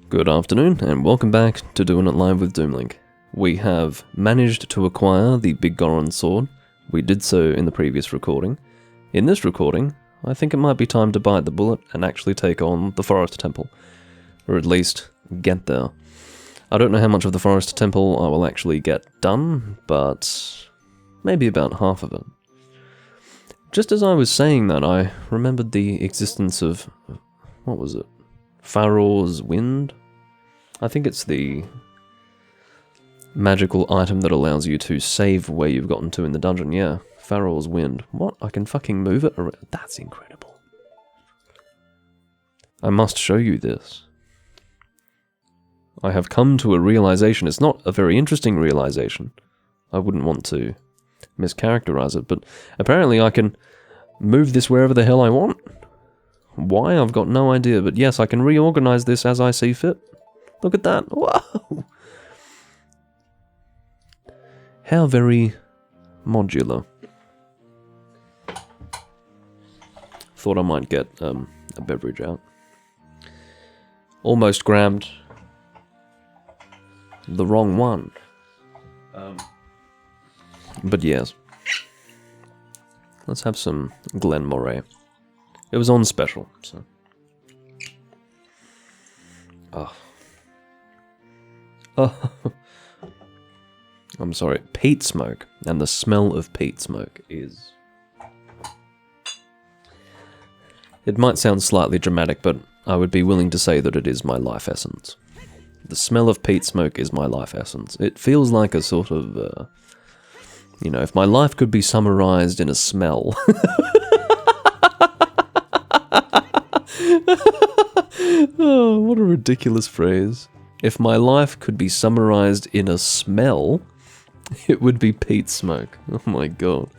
Good afternoon, and welcome back to Doing It Live with Doomlink. We have managed to acquire the Big Goron sword. We did so in the previous recording. In this recording, I think it might be time to bite the bullet and actually take on the Forest Temple. Or at least, get there. I don't know how much of the Forest Temple I will actually get done, but maybe about half of it. Just as I was saying that, I remembered the existence of... what was it? Faror's Wind? I think it's the magical item that allows you to save where you've gotten to in the dungeon. Yeah, Faror's Wind. What? I can fucking move it around? That's incredible. I must show you this. I have come to a realization. It's not a very interesting realization. I wouldn't want to mischaracterize it, but apparently I can move this wherever the hell I want. Why? I've got no idea, but yes, I can reorganize this as I see fit. Look at that. Whoa! How very modular. Thought I might get a beverage out. Almost grabbed the wrong one. But yes. Let's have some Glen Moray. It was on special, so... Oh. Oh. I'm sorry. Peat smoke. And the smell of peat smoke is... It might sound slightly dramatic, but I would be willing to say that it is my life essence. The smell of peat smoke is my life essence. It feels like a sort of... you know, if my life could be summarized in a smell... Oh, what a ridiculous phrase. If my life could be summarized in a smell, it would be peat smoke. Oh my god.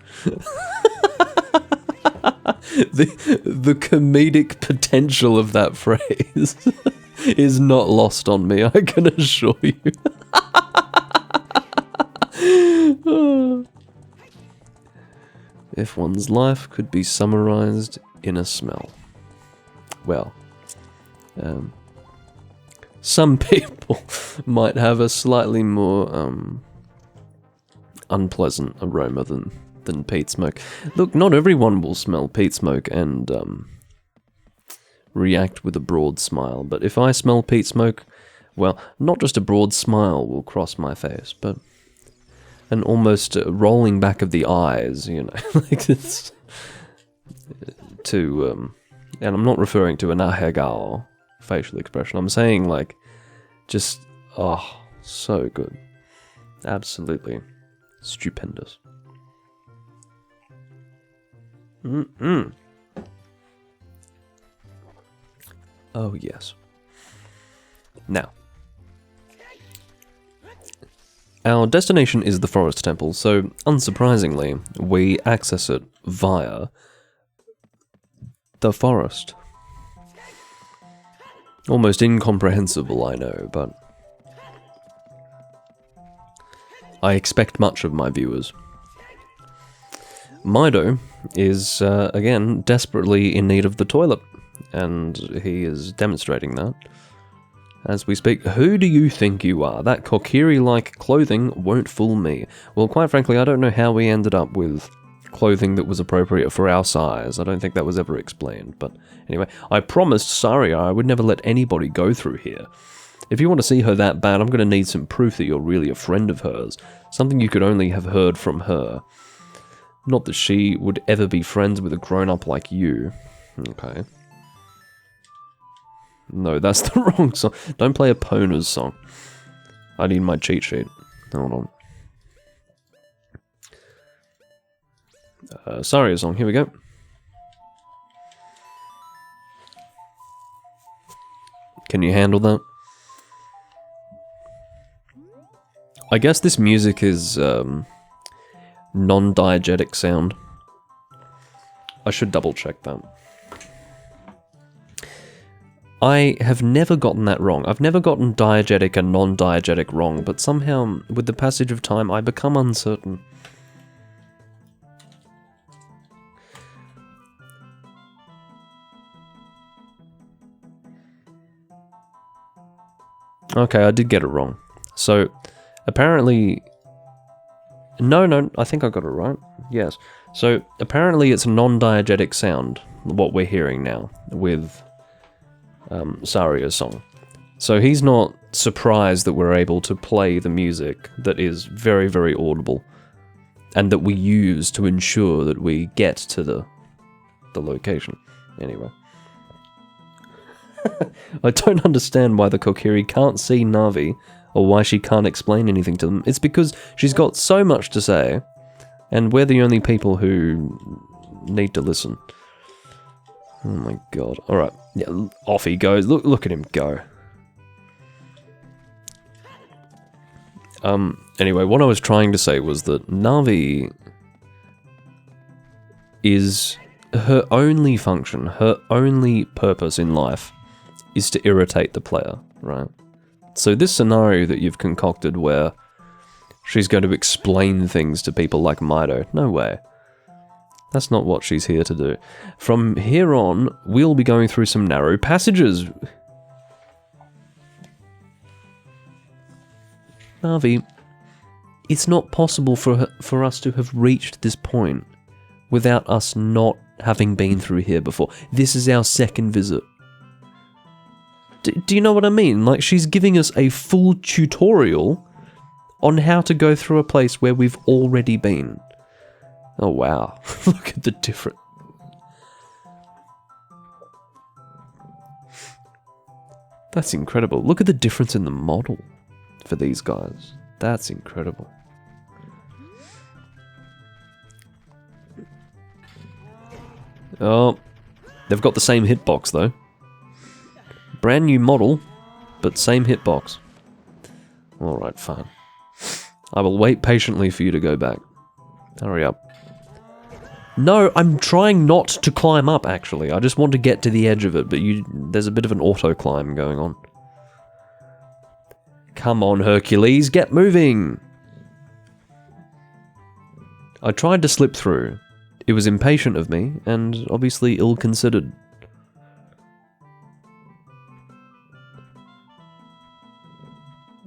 The comedic potential of that phrase is not lost on me, I can assure you. If one's life could be summarized in a smell. Well, some people might have a slightly more unpleasant aroma than peat smoke. Look, not everyone will smell peat smoke and react with a broad smile, but if I smell peat smoke, well, not just a broad smile will cross my face, but an almost rolling back of the eyes, you know, like this, to... and I'm not referring to an ahegao facial expression. I'm saying, like, just, oh, so good. Absolutely stupendous. Mm-mm. Oh, yes. Now, our destination is the Forest Temple, so, unsurprisingly, we access it via the forest. Almost incomprehensible, I know, but I expect much of my viewers. Mido is, again, desperately in need of the toilet, and he is demonstrating that as we speak. Who do you think you are? That Kokiri-like clothing won't fool me. Well, quite frankly, I don't know how we ended up with clothing that was appropriate for our size. I don't think that was ever explained, but anyway, I promised Saria I would never let anybody go through here. If you want to see her that bad, I'm going to need some proof that you're really a friend of hers, something you could only have heard from her. Not that she would ever be friends with a grown-up like you. Okay. No, that's the wrong song. Don't play Epona's song. I need my cheat sheet. Hold on. Saria's song, here we go. Can you handle that? I guess this music is non-diegetic sound. I should double check that. I have never gotten that wrong. I've never gotten diegetic and non-diegetic wrong, but somehow, with the passage of time, I become uncertain. Okay, I did get it wrong. So, apparently... No, I think I got it right. Yes. So, apparently it's a non-diegetic sound, what we're hearing now, with Saria's song. So he's not surprised that we're able to play the music that is very, very audible, and that we use to ensure that we get to the location. Anyway. I don't understand why the Kokiri can't see Navi, or why she can't explain anything to them. It's because she's got so much to say, and we're the only people who need to listen. Oh my god. Alright, yeah, off he goes. Look at him go. Anyway, what I was trying to say was that Navi is her only function, her only purpose in life is to irritate the player, right? So this scenario that you've concocted where she's going to explain things to people like Mido, no way. That's not what she's here to do. From here on, we'll be going through some narrow passages. Navi, it's not possible for us to have reached this point without us not having been through here before. This is our second visit. Do you know what I mean? Like, she's giving us a full tutorial on how to go through a place where we've already been. Oh wow, look at the difference. That's incredible. Look at the difference in the model for these guys. That's incredible. Oh, they've got the same hitbox though. Brand new model, but same hitbox. Alright, fine. I will wait patiently for you to go back. Hurry up. No, I'm trying not to climb up, actually. I just want to get to the edge of it, but there's a bit of an auto-climb going on. Come on, Hercules, get moving! I tried to slip through. It was impatient of me, and obviously ill-considered.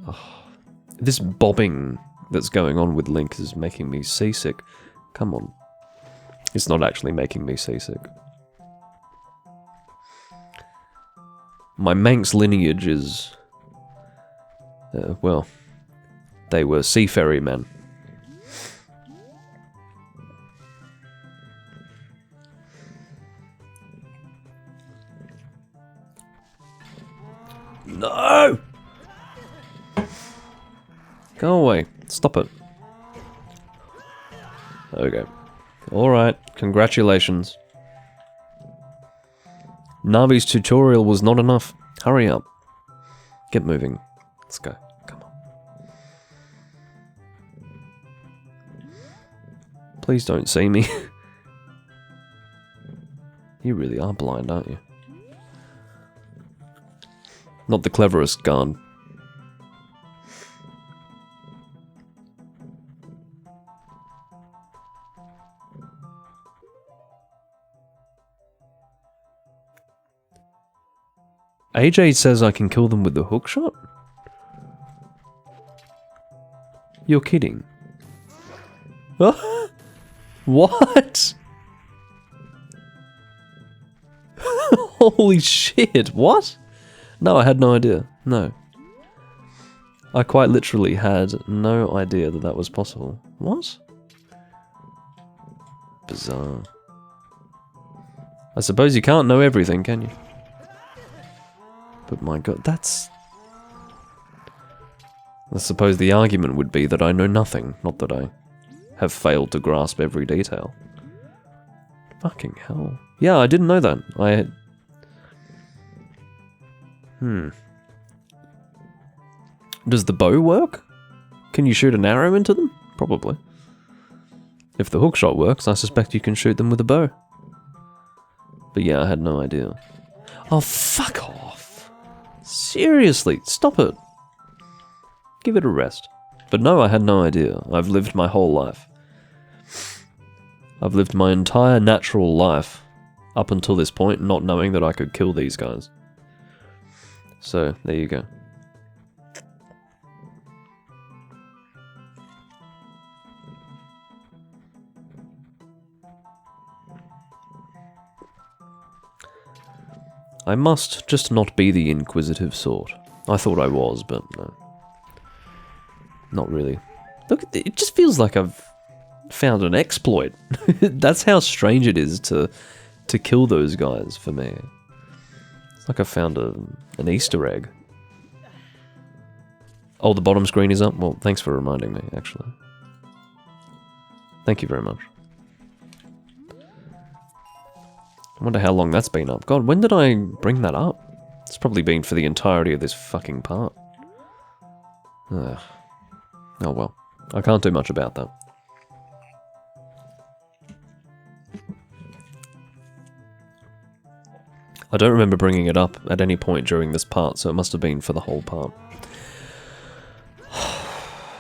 Oh, this bobbing that's going on with Link is making me seasick. Come on. It's not actually making me seasick. My Manx lineage is... well, they were seaferrymen. No! Go away. Stop it. Okay. Alright, congratulations. Navi's tutorial was not enough. Hurry up. Get moving. Let's go. Come on. Please don't see me. You really are blind, aren't you? Not the cleverest guard. AJ says I can kill them with the hookshot? You're kidding. What? Holy shit, what? No, I had no idea. No. I quite literally had no idea that that was possible. What? Bizarre. I suppose you can't know everything, can you? But my god, that's... I suppose the argument would be that I know nothing, not that I have failed to grasp every detail. Fucking hell. Yeah, I didn't know that. Does the bow work? Can you shoot an arrow into them? Probably. If the hookshot works, I suspect you can shoot them with a bow. But yeah, I had no idea. Oh, fuck off. Seriously, stop it. Give it a rest. But no, I had no idea. I've lived my whole life. I've lived my entire natural life up until this point, not knowing that I could kill these guys. So, there you go. I must just not be the inquisitive sort. I thought I was, but no. Not really. Look, it just feels like I've found an exploit. That's how strange it is to kill those guys for me. It's like I found an Easter egg. Oh, the bottom screen is up? Well, thanks for reminding me, actually. Thank you very much. I wonder how long that's been up. God, when did I bring that up? It's probably been for the entirety of this fucking part. Ugh. Oh well. I can't do much about that. I don't remember bringing it up at any point during this part, so it must have been for the whole part.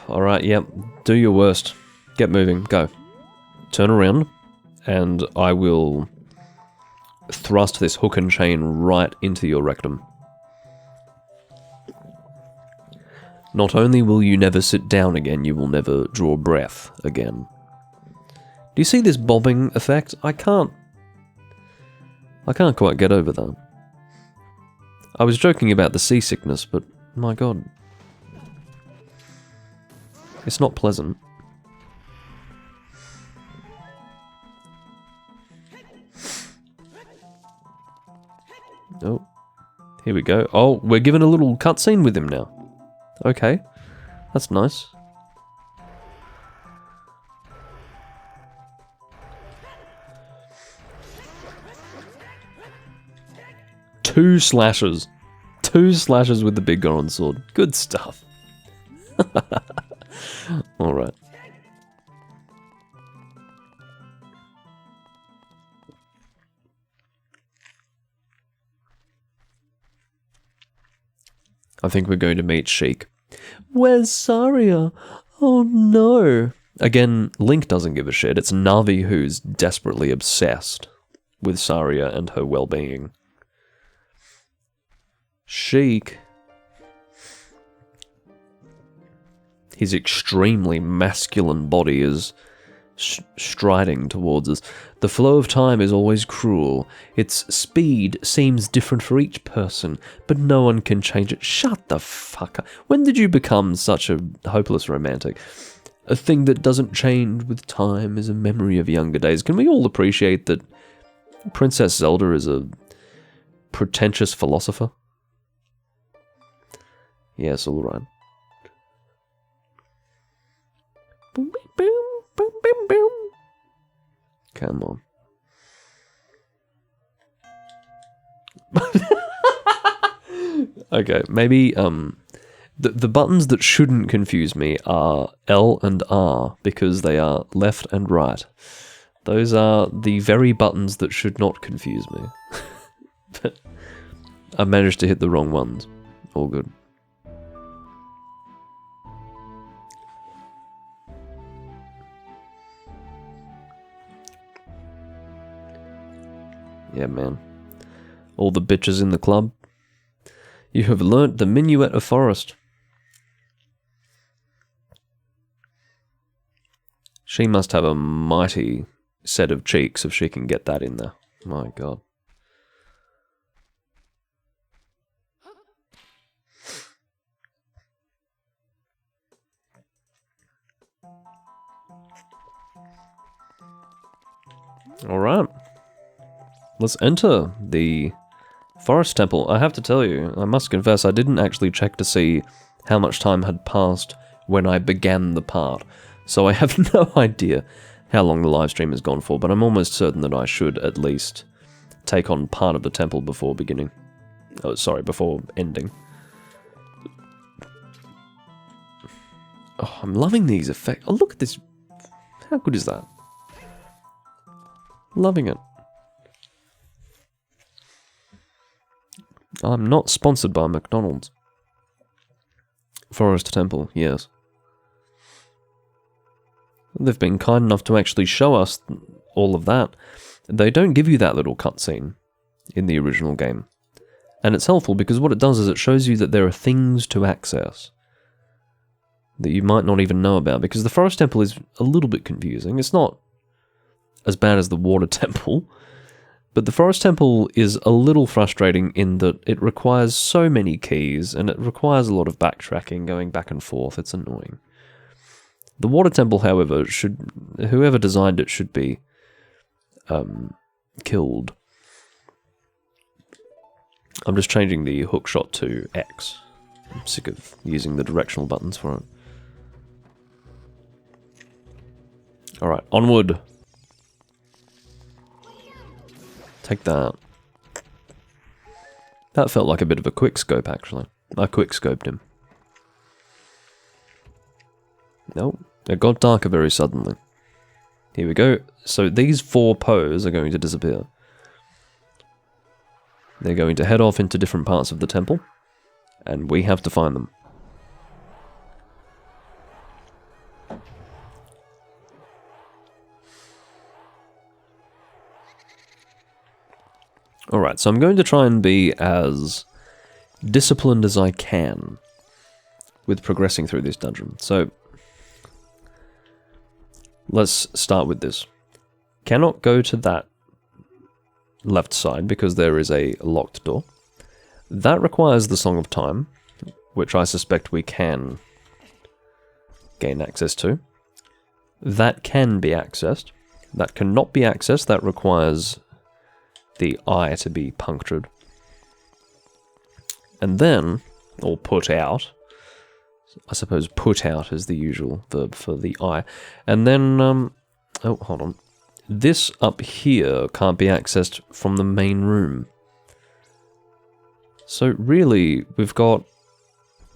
Alright, yep. Do your worst. Get moving. Go. Turn around, and I will thrust this hook and chain right into your rectum. Not only will you never sit down again, you will never draw breath again. Do you see this bobbing effect? I can't quite get over that. I was joking about the seasickness, but my god. It's not pleasant. Oh, here we go. Oh, we're given a little cutscene with him now. Okay, that's nice. Two slashes with the big Goron sword. Good stuff. Alright. I think we're going to meet Sheik. Where's Saria? Oh no. Again, Link doesn't give a shit. It's Navi who's desperately obsessed with Saria and her well-being. Sheik. His extremely masculine body is striding towards us. The flow of time is always cruel. Its speed seems different for each person, but no one can change it. Shut the fuck up. When did you become such a hopeless romantic? A thing that doesn't change with time is a memory of younger days. Can we all appreciate that Princess Zelda is a pretentious philosopher? Yes, all right. Boom, boom, boom, boom, boom. Come on. Okay, maybe the buttons that shouldn't confuse me are L and R because they are left and right. Those are the very buttons that should not confuse me. But I managed to hit the wrong ones. All good. Yeah, man. All the bitches in the club. You have learnt the minuet of forest. She must have a mighty set of cheeks if she can get that in there. My god. Alright. Let's enter the forest temple. I have to tell you, I must confess, I didn't actually check to see how much time had passed when I began the part. So I have no idea how long the live stream has gone for, but I'm almost certain that I should at least take on part of the temple before beginning. Oh, sorry, before ending. Oh, I'm loving these effects. Oh, look at this. How good is that? Loving it. I'm not sponsored by McDonald's. Forest Temple, yes. They've been kind enough to actually show us all of that. They don't give you that little cutscene in the original game. And it's helpful because what it does is it shows you that there are things to access that you might not even know about, because the Forest Temple is a little bit confusing. It's not as bad as the Water Temple, But the Forest Temple is a little frustrating in that it requires so many keys, and it requires a lot of backtracking, going back and forth. It's annoying. The Water Temple, however, whoever designed it should be killed. I'm just changing the hookshot to X. I'm sick of using the directional buttons for it. Alright, onward. Take that. That felt like a bit of a quick scope, actually. I quick scoped him. Nope. It got darker very suddenly. Here we go. So these 4 Poes are going to disappear. They're going to head off into different parts of the temple, and we have to find them. Alright, so I'm going to try and be as disciplined as I can with progressing through this dungeon. So, let's start with this. Cannot go to that left side because there is a locked door. That requires the Song of Time, which I suspect we can gain access to. That can be accessed. That cannot be accessed. That requires the eye to be punctured. And then, or put out, I suppose put out is the usual verb for the eye. And then, oh, hold on. This up here can't be accessed from the main room. So really, we've got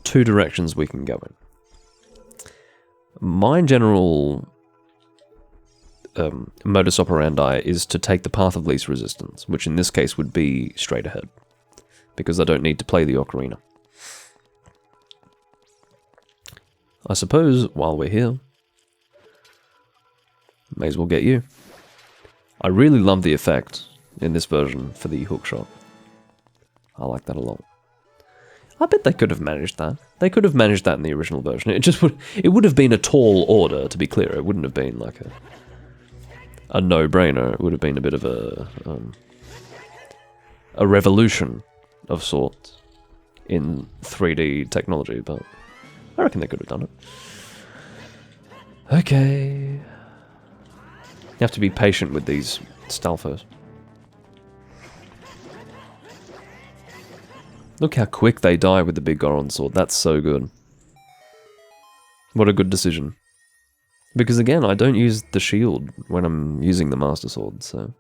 2 directions we can go in. My general modus operandi is to take the path of least resistance, which in this case would be straight ahead, because I don't need to play the Ocarina. I suppose, while we're here, may as well get you. I really love the effect in this version for the hookshot. I like that a lot. I bet they could have managed that. They could have managed that in the original version. It would have been a tall order, to be clear. It wouldn't have been like a no-brainer. It would have been a bit of a revolution of sorts in 3D technology, but I reckon they could have done it. Okay. You have to be patient with these Stalfos. Look how quick they die with the big Goron sword. That's so good. What a good decision. Because again, I don't use the shield when I'm using the Master Sword, so...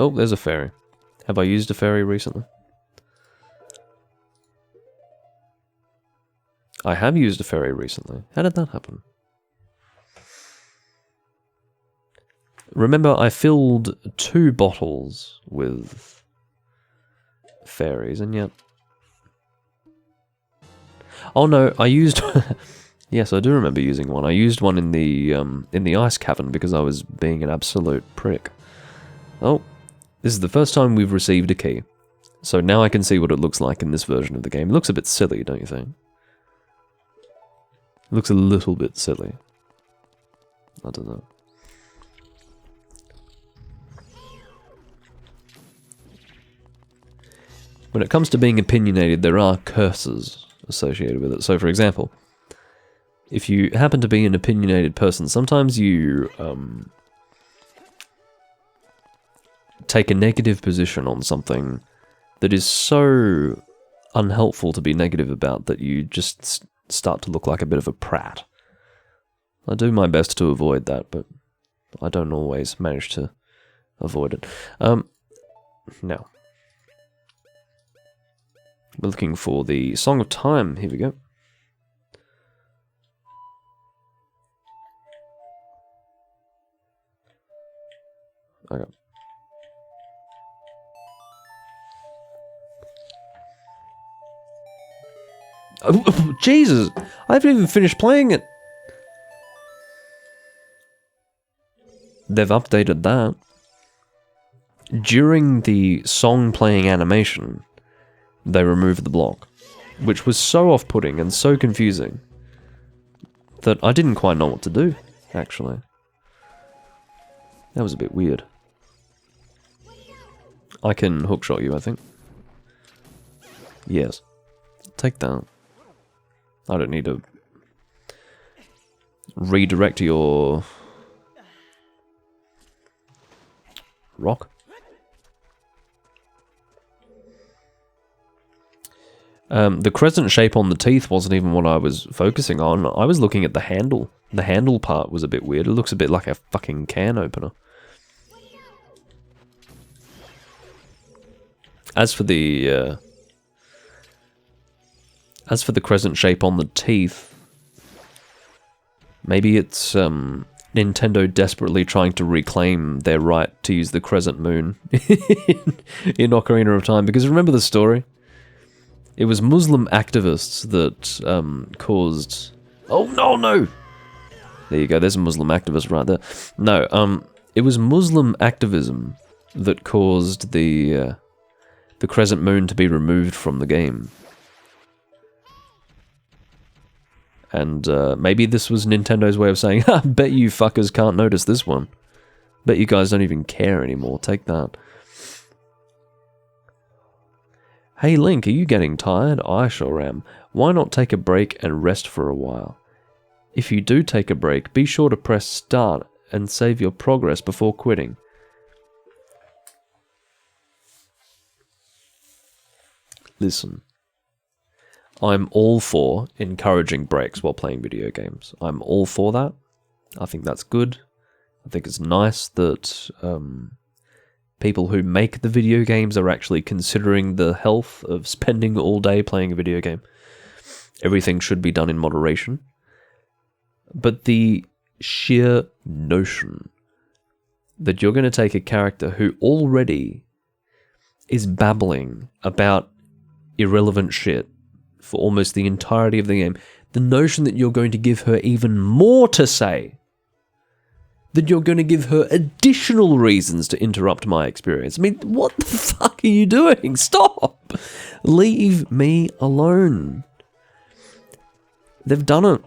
Oh, there's a fairy. Have I used a fairy recently? I have used a fairy recently. How did that happen? Remember, I filled 2 bottles with fairies, and yet... Oh no, I used... Yes, I do remember using one. I used one in the ice cavern because I was being an absolute prick. Oh, this is the first time we've received a key. So now I can see what it looks like in this version of the game. It looks a bit silly, don't you think? It looks a little bit silly. I don't know. When it comes to being opinionated, there are curses associated with it. So, for example, if you happen to be an opinionated person, sometimes you take a negative position on something that is so unhelpful to be negative about that you just start to look like a bit of a prat. I do my best to avoid that, but I don't always manage to avoid it. Now, we're looking for the Song of Time. Here we go. Okay. Oh, Jesus! I haven't even finished playing it! They've updated that. During the song playing animation, they removed the block, which was so off-putting and so confusing that I didn't quite know what to do, actually. That was a bit weird. I can hookshot you, I think. Yes. Take that. I don't need to redirect your rock. The crescent shape on the teeth wasn't even what I was focusing on. I was looking at the handle. The handle part was a bit weird. It looks a bit like a fucking can opener. As for the crescent shape on the teeth, maybe it's Nintendo desperately trying to reclaim their right to use the crescent moon in Ocarina of Time. Because remember the story? It was Muslim activists that caused... Oh, no! There you go, there's a Muslim activist right there. No, it was Muslim activism that caused the crescent moon to be removed from the game. And maybe this was Nintendo's way of saying, ha, bet you fuckers can't notice this one. Bet you guys don't even care anymore, take that. Hey Link, are you getting tired? I sure am. Why not take a break and rest for a while? If you do take a break, be sure to press start and save your progress before quitting. Listen, I'm all for encouraging breaks while playing video games. I'm all for that. I think that's good. I think it's nice that people who make the video games are actually considering the health of spending all day playing a video game. Everything should be done in moderation. But the sheer notion that you're going to take a character who already is babbling about irrelevant shit for almost the entirety of the game, the notion that you're going to give her even more to say, that you're going to give her additional reasons to interrupt my experience. I mean, what the fuck are you doing? Stop! Leave me alone. They've done it.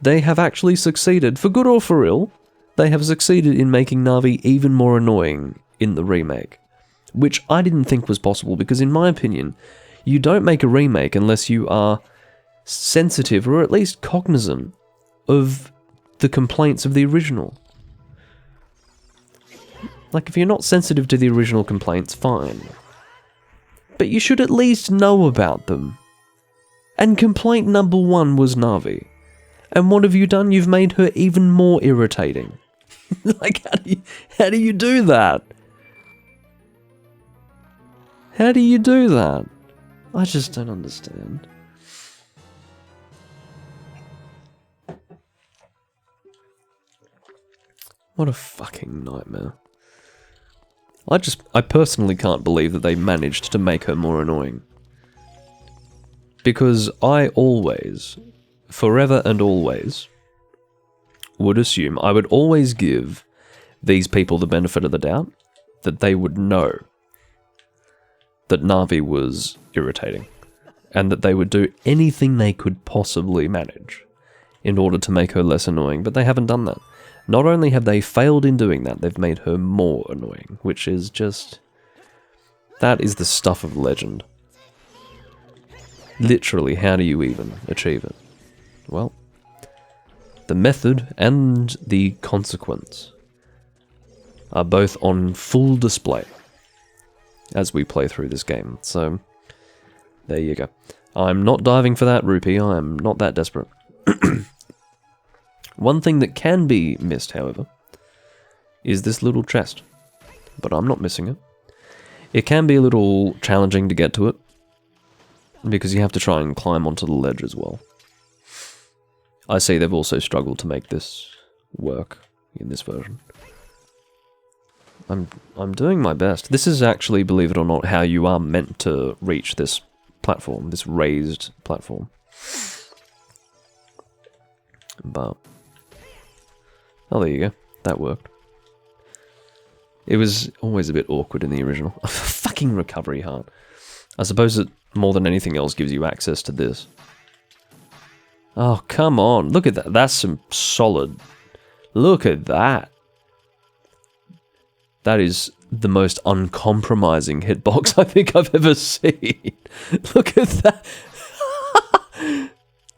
They have actually succeeded, for good or for ill, they have succeeded in making Na'vi even more annoying in the remake. Which I didn't think was possible, because in my opinion, you don't make a remake unless you are sensitive, or at least cognizant, of the complaints of the original. Like, if you're not sensitive to the original complaints, fine. But you should at least know about them. And complaint number one was Na'vi. And what have you done? You've made her even more irritating. Like, how do you do that? How do you do that? I just don't understand. What a fucking nightmare. I personally can't believe that they managed to make her more annoying. Because I always, forever and always, would assume, I would always give these people the benefit of the doubt that they would know that Na'vi was irritating, and that they would do anything they could possibly manage in order to make her less annoying, but they haven't done that. Not only have they failed in doing that, they've made her more annoying, which is just... that is the stuff of legend. Literally, how do you even achieve it? Well, the method and the consequence are both on full display as we play through this game. So, there you go. I'm not diving for that rupee, I am not that desperate. One thing that can be missed, however, is this little chest. But I'm not missing it. It can be a little challenging to get to it, because you have to try and climb onto the ledge as well. I see they've also struggled to make this work in this version. I'm doing my best. This is actually, believe it or not, how you are meant to reach this platform, this raised platform. But... oh, there you go. That worked. It was always a bit awkward in the original. Fucking recovery heart. I suppose it, more than anything else, gives you access to this. Oh, come on. Look at that. That's some solid... look at that. That is the most uncompromising hitbox I think I've ever seen. Look at that.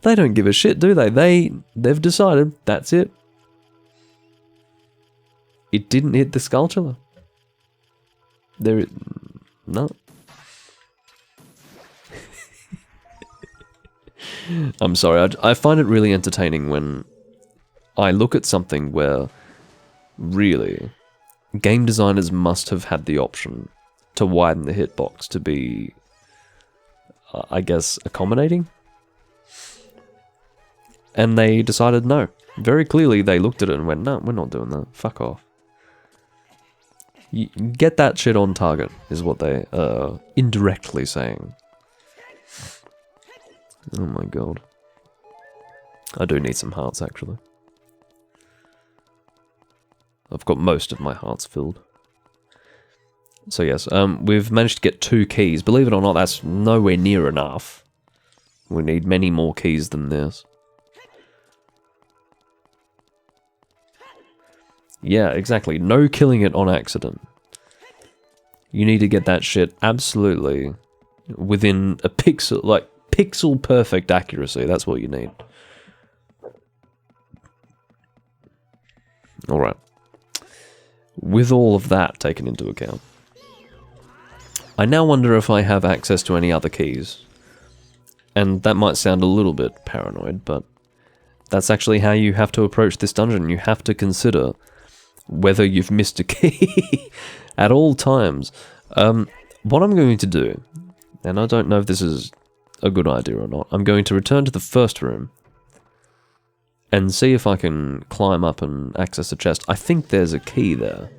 They don't give a shit, do they? They've decided that's it. It didn't hit the Skulltula. No. I'm sorry, I find it really entertaining when I look at something where, really, game designers must have had the option to widen the hitbox to be, I guess, accommodating. And they decided no. Very clearly, they looked at it and went, no, we're not doing that. Fuck off. Get that shit on target, is what they are indirectly saying. Oh my god. I do need some hearts, actually. I've got most of my hearts filled. So yes, we've managed to get 2 keys. Believe it or not, that's nowhere near enough. We need many more keys than this. Yeah, exactly. No killing it on accident. You need to get that shit absolutely within a pixel, like, pixel perfect accuracy. That's what you need. Alright. With all of that taken into account, I now wonder if I have access to any other keys. And that might sound a little bit paranoid, but that's actually how you have to approach this dungeon. You have to consider whether you've missed a key at all times. What I'm going to do, and I don't know if this is a good idea or not, I'm going to return to the first room and see if I can climb up and access a chest. I think there's a key there.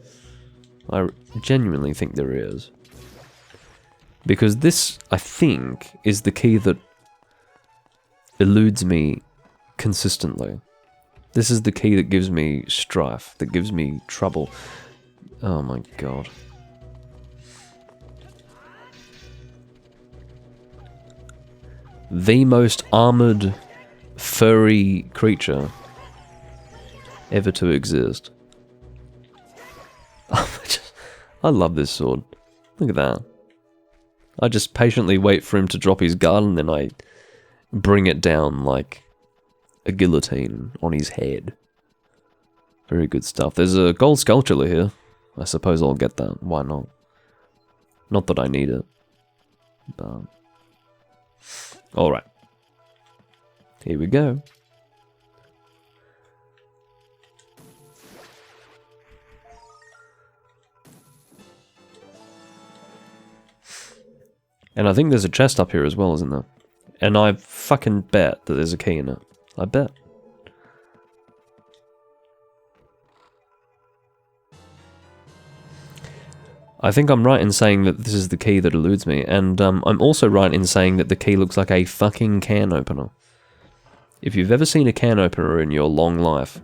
I genuinely think there is. Because this, I think, is the key that eludes me consistently. This is the key that gives me strife, that gives me trouble. Oh my god. The most armored, furry creature ever to exist. I love this sword. Look at that. I just patiently wait for him to drop his gun, and then I bring it down like a guillotine on his head. Very good stuff. There's a gold Skulltula here. I suppose I'll get that. Why not? Not that I need it. But... alright. Here we go. And I think there's a chest up here as well, isn't there? And I fucking bet that there's a key in it. I bet. I think I'm right in saying that this is the key that eludes me, and I'm also right in saying that the key looks like a fucking can opener. If you've ever seen a can opener in your long life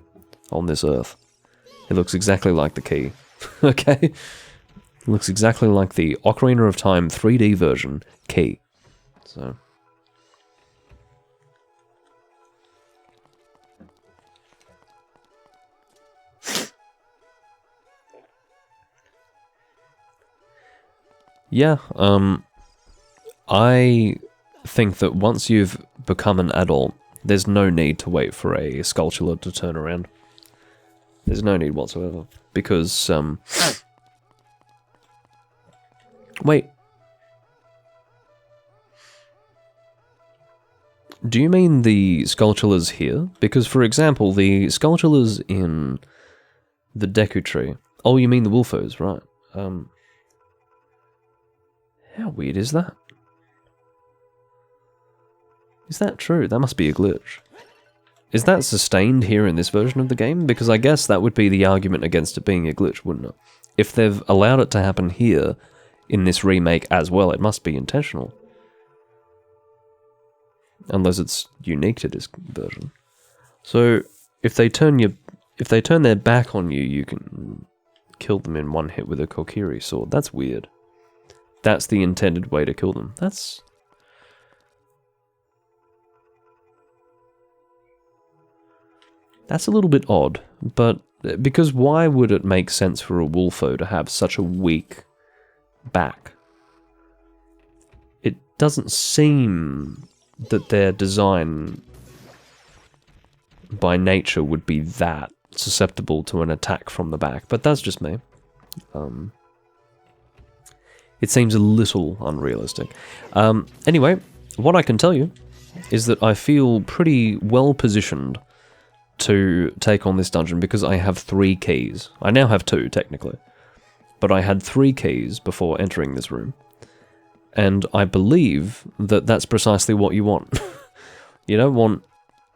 on this earth, it looks exactly like the key. Okay? It looks exactly like the Ocarina of Time 3D version key. So... yeah, I think that once you've become an adult, there's no need to wait for a Skulltula to turn around. There's no need whatsoever. Because, wait. Do you mean the Skulltulas here? Because, for example, the Skulltulas in the Deku Tree... oh, you mean the Wolfos, right. How weird is that? Is that true? That must be a glitch. Is that sustained here in this version of the game? Because I guess that would be the argument against it being a glitch, wouldn't it? If they've allowed it to happen here, in this remake as well, it must be intentional. Unless it's unique to this version. So, if they turn their back on you, you can kill them in one hit with a Kokiri sword. That's weird. That's the intended way to kill them. That's a little bit odd, but Because why would it make sense for a Wolfo to have such a weak back? It doesn't seem that their design by nature would be that susceptible to an attack from the back, but that's just me. It seems a little unrealistic. Anyway, what I can tell you is that I feel pretty well positioned to take on this dungeon because I have 3 keys. I now have 2, technically. But I had 3 keys before entering this room. And I believe that that's precisely what you want. You don't want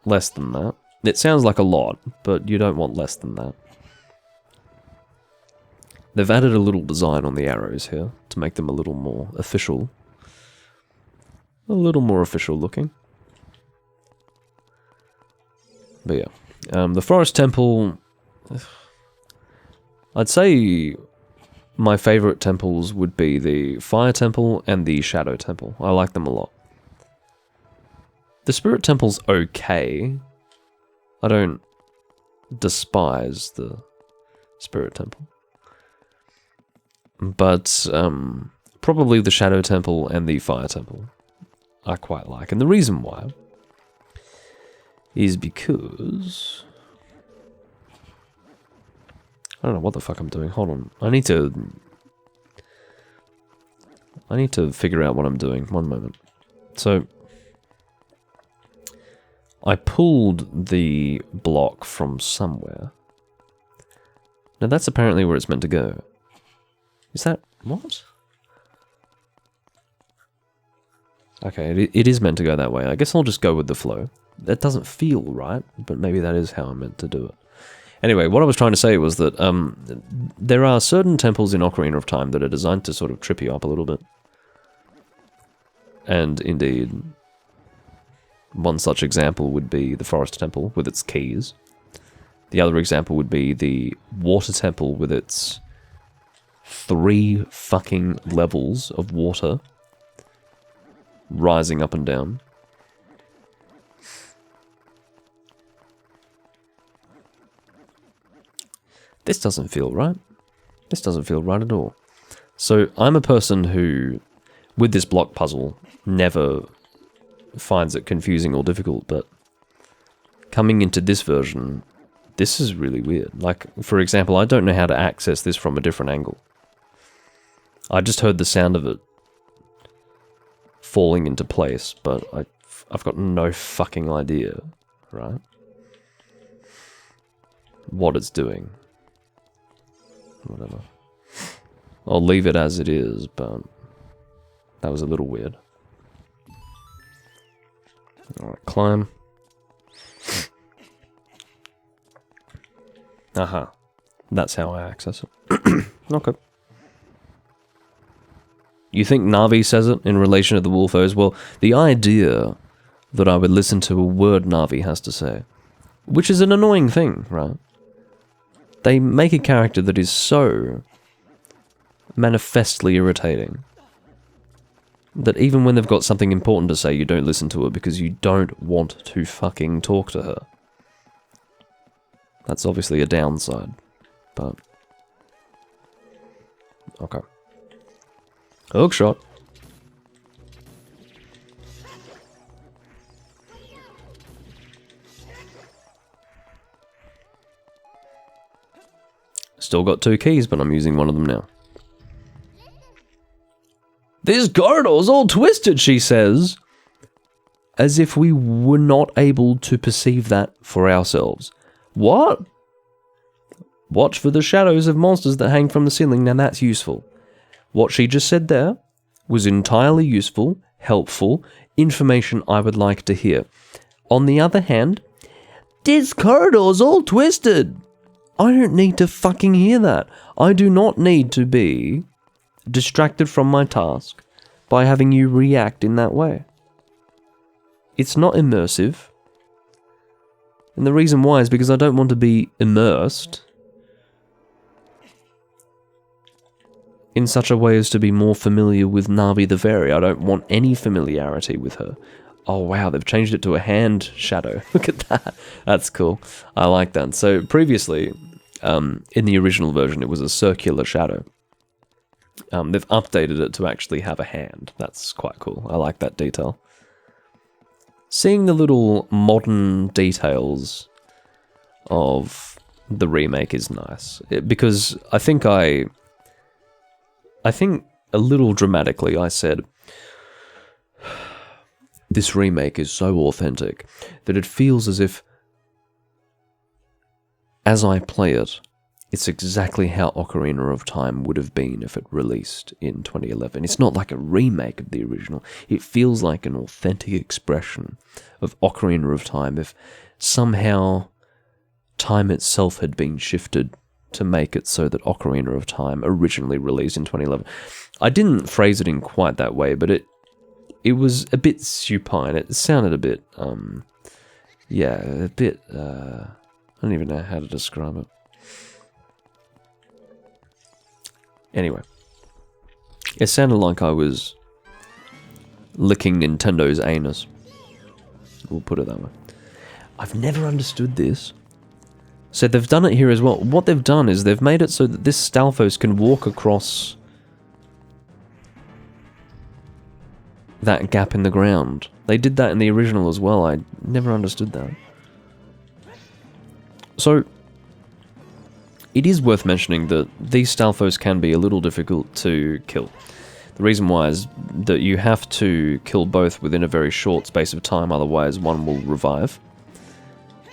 less than that. It sounds like a lot, but you don't want less than that. They've added a little design on the arrows here to make them a little more official. A little more official looking. But yeah. The Forest Temple... I'd say my favourite temples would be the Fire Temple and the Shadow Temple. I like them a lot. The Spirit Temple's okay. I don't despise the Spirit Temple. But probably the Shadow Temple and the Fire Temple I quite like. And the reason why is because... I don't know what the fuck I'm doing. Hold on. I need to figure out what I'm doing. One moment. So, I pulled the block from somewhere. Now that's apparently where it's meant to go. Is that... what? Okay, it is meant to go that way. I guess I'll just go with the flow. That doesn't feel right, but maybe that is how I'm meant to do it. Anyway, what I was trying to say was that there are certain temples in Ocarina of Time that are designed to sort of trip you up a little bit. And indeed, one such example would be the Forest Temple with its keys. The other example would be the Water Temple with its 3 fucking levels of water rising up and down. This doesn't feel right. This doesn't feel right at all. So I'm a person who, with this block puzzle, never finds it confusing or difficult, but coming into this version, this is really weird. Like, for example, I don't know how to access this from a different angle. I just heard the sound of it falling into place, but I've got no fucking idea, right? What it's doing. Whatever. I'll leave it as it is, but that was a little weird. Alright, climb. Aha. That's how I access it. Okay. You think Navi says it in relation to the Wolfos? Well, the idea that I would listen to a word Navi has to say, which is an annoying thing, right? They make a character that is so manifestly irritating that even when they've got something important to say, you don't listen to her because you don't want to fucking talk to her. That's obviously a downside, but... okay. Hook shot. Still got 2 keys, but I'm using one of them now. This corridor's all twisted, she says. As if we were not able to perceive that for ourselves. What? Watch for the shadows of monsters that hang from the ceiling. Now that's useful. What she just said there was entirely useful, helpful, information I would like to hear. On the other hand, this corridor's all twisted. I don't need to fucking hear that. I do not need to be distracted from my task by having you react in that way. It's not immersive. And the reason why is because I don't want to be immersed in such a way as to be more familiar with Navi the Fairy. I don't want any familiarity with her. Oh wow, they've changed it to a hand shadow. Look at that. That's cool. I like that. So previously, In the original version, it was a circular shadow. They've updated it to actually have a hand. That's quite cool. I like that detail. Seeing the little modern details of the remake is nice. Because I think a little dramatically I said, this remake is so authentic that it feels as if, as I play it, it's exactly how Ocarina of Time would have been if it released in 2011. It's not like a remake of the original. It feels like an authentic expression of Ocarina of Time if somehow time itself had been shifted to make it so that Ocarina of Time originally released in 2011. I didn't phrase it in quite that way, but it was a bit supine. It sounded a bit, I don't even know how to describe it. Anyway, it sounded like I was licking Nintendo's anus. We'll put it that way. I've never understood this. So they've done it here as well. What they've done is they've made it so that this Stalfos can walk across that gap in the ground. They did that in the original as well. I never understood that. So it is worth mentioning that these Stalfos can be a little difficult to kill. The reason why is that you have to kill both within a very short space of time, otherwise one will revive.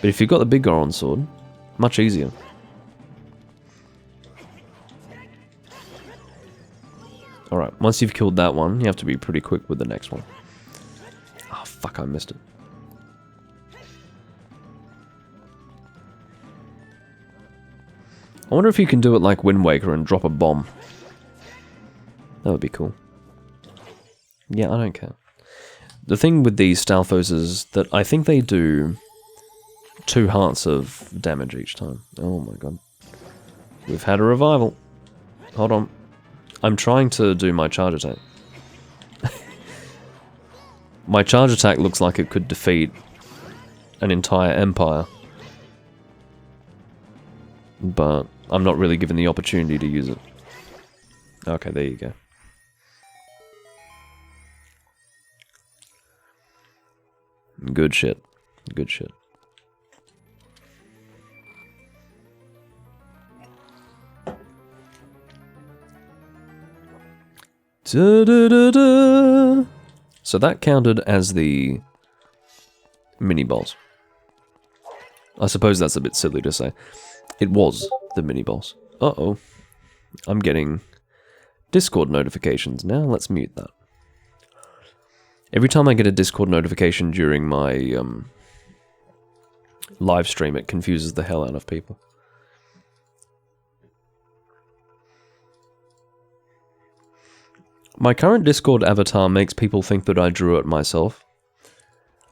But if you've got the big Goron sword, much easier. Alright, once you've killed that one, you have to be pretty quick with the next one. Oh fuck, I missed it. I wonder if you can do it like Wind Waker and drop a bomb. That would be cool. Yeah, I don't care. The thing with these Stalfos is that I think they do 2 hearts of damage each time. Oh my god. We've had a revival. Hold on. I'm trying to do my charge attack. My charge attack looks like it could defeat an entire empire. But I'm not really given the opportunity to use it. Okay, there you go. Good shit. Good shit. Da-da-da-da. So that counted as the mini-boss. I suppose that's a bit silly to say. It was the mini-boss. Uh-oh. I'm getting Discord notifications now. Let's mute that. Every time I get a Discord notification during my live stream, it confuses the hell out of people. My current Discord avatar makes people think that I drew it myself.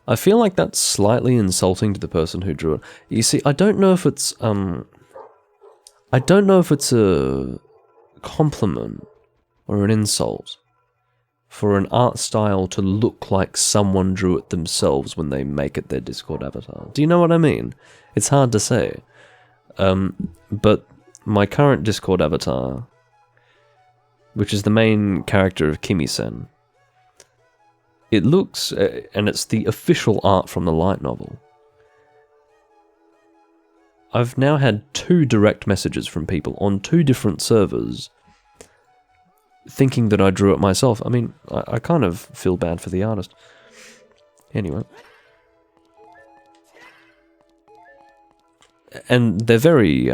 I feel like that's slightly insulting to the person who drew it. You see, I don't know if it's a compliment or an insult for an art style to look like someone drew it themselves when they make it their Discord avatar. Do you know what I mean? It's hard to say. But my current Discord avatar, which is the main character of Kimi-sen, it looks, and it's the official art from the light novel. I've now had 2 direct messages from people on 2 different servers thinking that I drew it myself. I mean, I kind of feel bad for the artist. Anyway. And they're very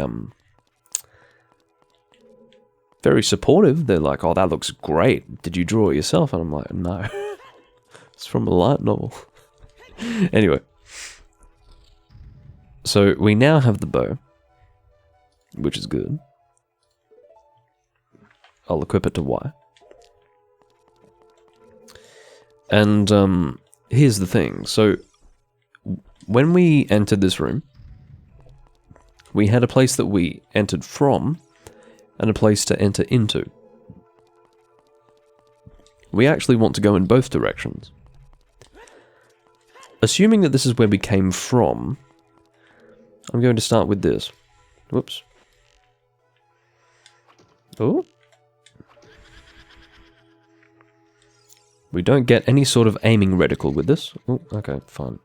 supportive. They're like, oh, that looks great. Did you draw it yourself? And I'm like, no. It's from a light novel. Anyway. So we now have the bow, which is good. I'll equip it to Y. And here's the thing. So when we entered this room, we had a place that we entered from and a place to enter into. We actually want to go in both directions. Assuming that this is where we came from, I'm going to start with this. Whoops. Oh. We don't get any sort of aiming reticle with this. Oh, okay, fine.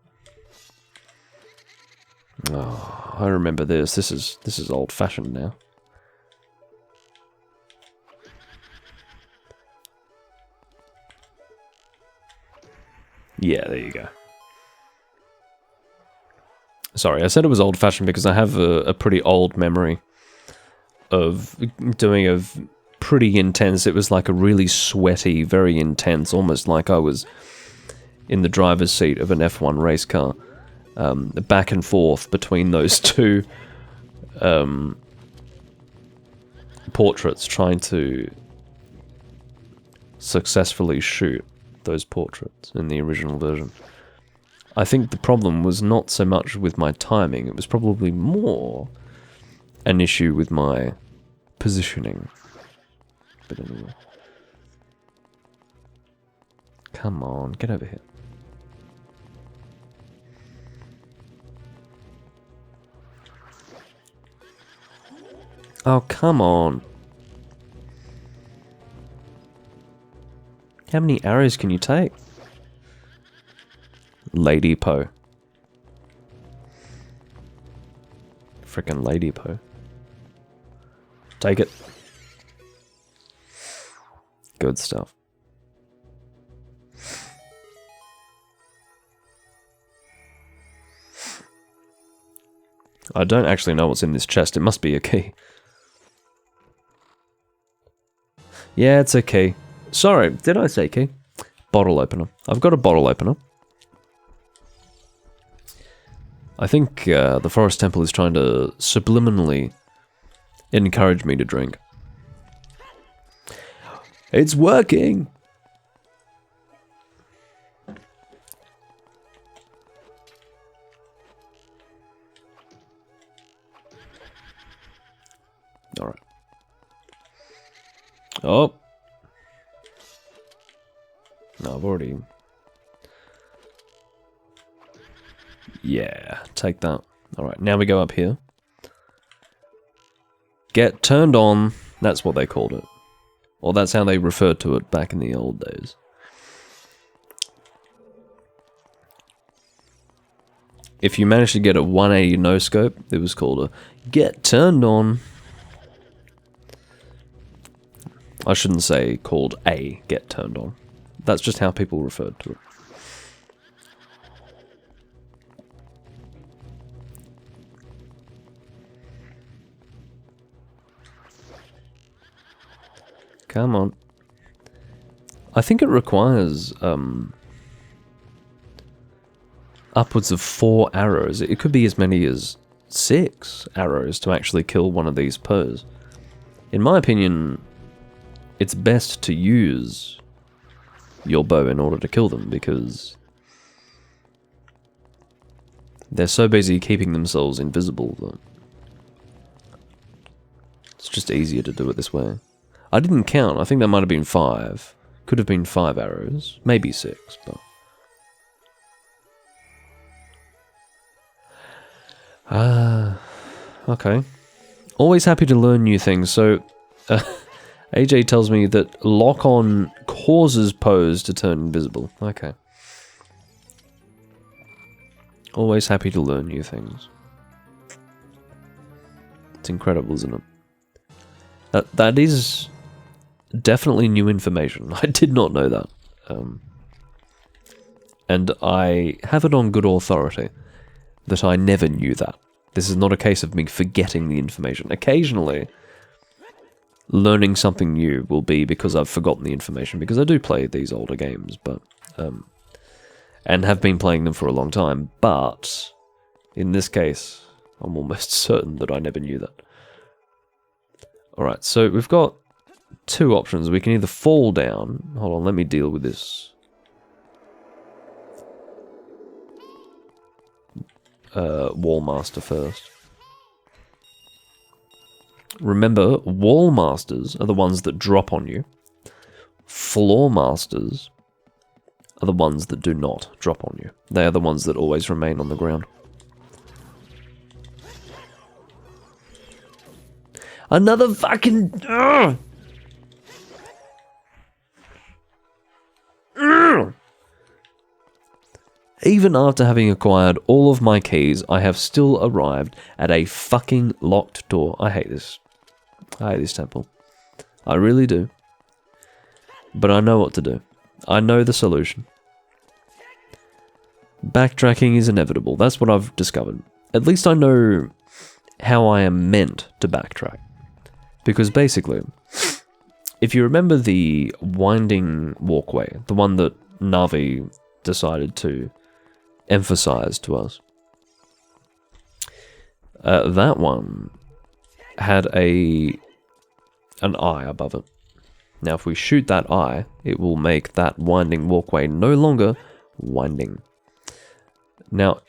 Oh, I remember this. This is old-fashioned now. Yeah, there you go. Sorry, I said it was old-fashioned because I have a pretty old memory of doing a pretty intense... It was like a really sweaty, very intense, almost like I was in the driver's seat of an F1 race car. Back and forth between those two portraits, trying to successfully shoot those portraits in the original version. I think the problem was not so much with my timing, it was probably more an issue with my positioning. But anyway. Come on, get over here. Oh, come on. How many arrows can you take? Lady Poe. Frickin' Lady Poe. Take it. Good stuff. I don't actually know what's in this chest. It must be a key. Yeah, it's a key. Sorry, did I say key? Bottle opener. I've got a bottle opener. I think the Forest Temple is trying to subliminally encourage me to drink. It's working! Alright. Oh! No, I've already... Yeah, take that. Alright, now we go up here. Get turned on. That's what they called it. Or that's how they referred to it back in the old days. If you managed to get a 180 no-scope, it was called a get turned on. I shouldn't say called a get turned on. That's just how people referred to it. Come on. I think it requires upwards of 4 arrows. It could be as many as 6 arrows to actually kill one of these Poes. In my opinion, it's best to use your bow in order to kill them, because they're so busy keeping themselves invisible that it's just easier to do it this way. I didn't count. I think that might have been 5. Could have been 5 arrows. Maybe 6, but... okay. Always happy to learn new things. So, AJ tells me that lock-on causes Poes to turn invisible. Okay. Always happy to learn new things. It's incredible, isn't it? That is definitely new information. I did not know that. And I have it on good authority that I never knew that. This is not a case of me forgetting the information. Occasionally, learning something new will be because I've forgotten the information, because I do play these older games, but and have been playing them for a long time, but in this case, I'm almost certain that I never knew that. Alright, so we've got 2 options. We can either fall down. Hold on, let me deal with this. Wall Master first. Remember, Wall Masters are the ones that drop on you. Floor Masters are the ones that do not drop on you. They are the ones that always remain on the ground. Another fucking... Ugh! Ugh! Even after having acquired all of my keys, I have still arrived at a fucking locked door. I hate this. I hate this temple. I really do. But I know what to do. I know the solution. Backtracking is inevitable. That's what I've discovered. At least I know how I am meant to backtrack. Because basically, if you remember the winding walkway, the one that Navi decided to emphasize to us, that one had an eye above it. Now, if we shoot that eye, it will make that winding walkway no longer winding. Now,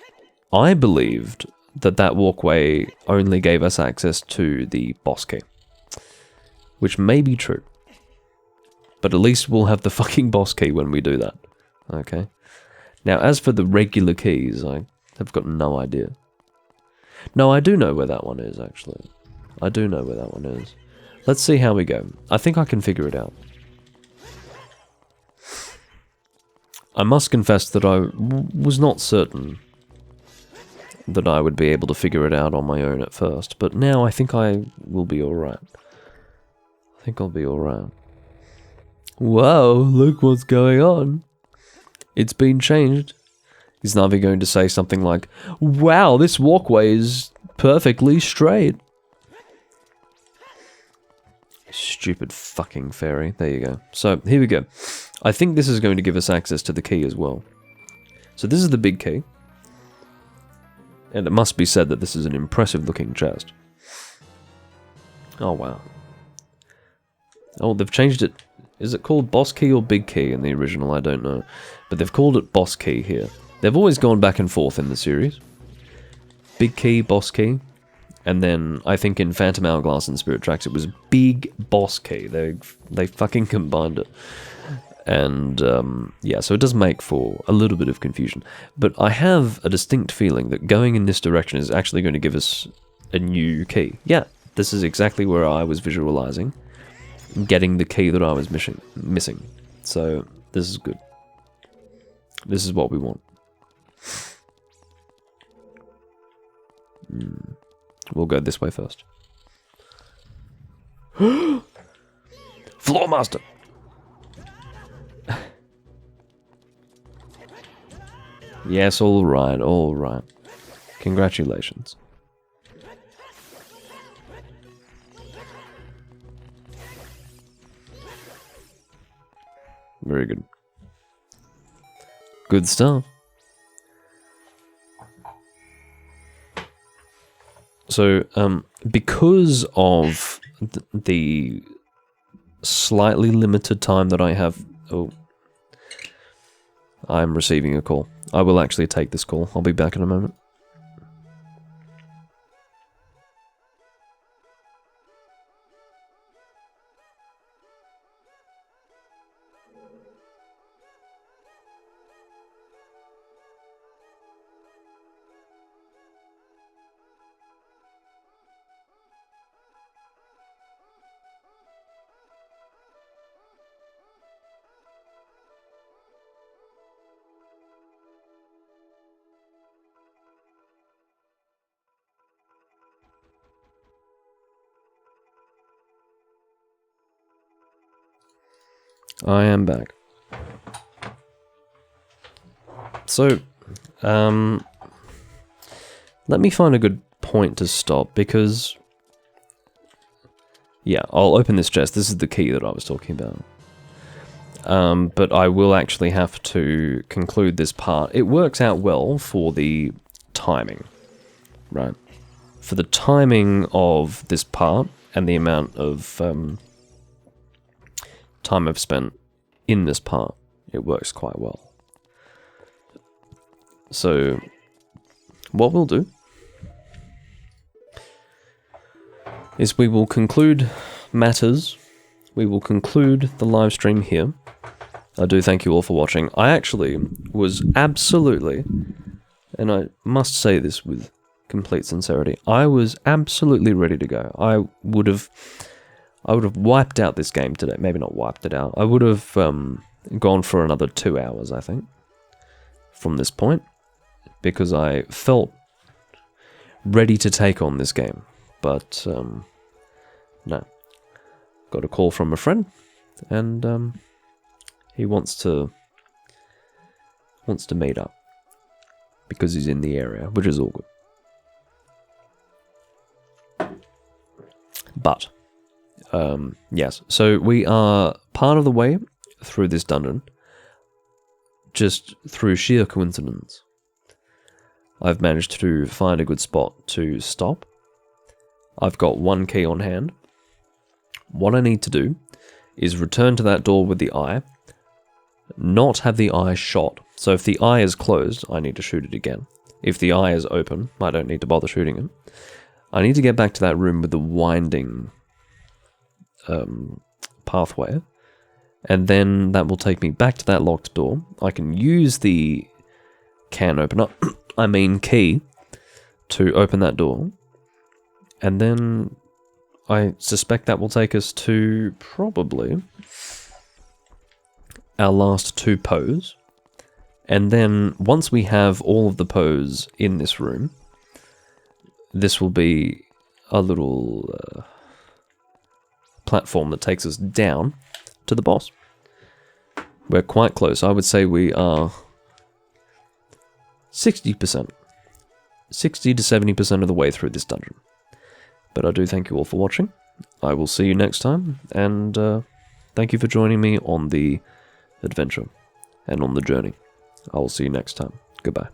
I believed that that walkway only gave us access to the boss key, which may be true. But at least we'll have the fucking boss key when we do that. Okay? Now, as for the regular keys, I have got no idea. No, I do know where that one is, actually. I do know where that one is. Let's see how we go. I think I can figure it out. I must confess that I was not certain that I would be able to figure it out on my own at first, but now I think I will be alright. I think I'll be alright. Whoa, look what's going on. It's been changed. Is Navi going to say something like, wow, this walkway is perfectly straight? Stupid fucking fairy. There you go. So, here we go. I think this is going to give us access to the key as well. So this is the big key. And it must be said that this is an impressive looking chest. Oh, wow. Oh, they've changed it. Is it called boss key or big key in the original? I don't know. But they've called it boss key here. They've always gone back and forth in the series. Big key, boss key. And then, I think in Phantom Hourglass and Spirit Tracks, it was Big Boss Key. They fucking combined it. And, yeah, so it does make for a little bit of confusion. But I have a distinct feeling that going in this direction is actually going to give us a new key. Yeah, this is exactly where I was visualizing getting the key that I was missing. So, this is good. This is what we want. We'll go this way first. Floormaster! Yes, alright, alright. Congratulations. Very good. Good stuff. So, because of the slightly limited time that I have... Oh. I'm receiving a call. I will actually take this call. I'll be back in a moment. I am back. So, let me find a good point to stop, because... Yeah, I'll open this chest. This is the key that I was talking about. But I will actually have to conclude this part. It works out well for the timing, right? For the timing of this part, and the amount of... time I've spent in this part, it works quite well. So, what we'll do is we will conclude matters. We will conclude the live stream here. I do thank you all for watching. I actually was absolutely, and I must say this with complete sincerity, I was absolutely ready to go. I would have wiped out this game today. Maybe not wiped it out. I would have gone for another 2 hours, I think, from this point, because I felt ready to take on this game. But no, got a call from a friend, and he wants to meet up because he's in the area, which is all good. But yes, so we are part of the way through this dungeon, just through sheer coincidence. I've managed to find a good spot to stop. I've got one key on hand. What I need to do is return to that door with the eye, not have the eye shot. So if the eye is closed, I need to shoot it again. If the eye is open, I don't need to bother shooting it. I need to get back to that room with the winding pathway, and then that will take me back to that locked door. I can use the key to open that door, and then I suspect that will take us to probably our last 2 pose. And then once we have all of the pose in this room, this will be a little platform that takes us down to the boss. We're quite close. I would say we are 60%. 60 to 70% of the way through this dungeon. But I do thank you all for watching. I will see you next time, and thank you for joining me on the adventure and on the journey. I will see you next time. Goodbye.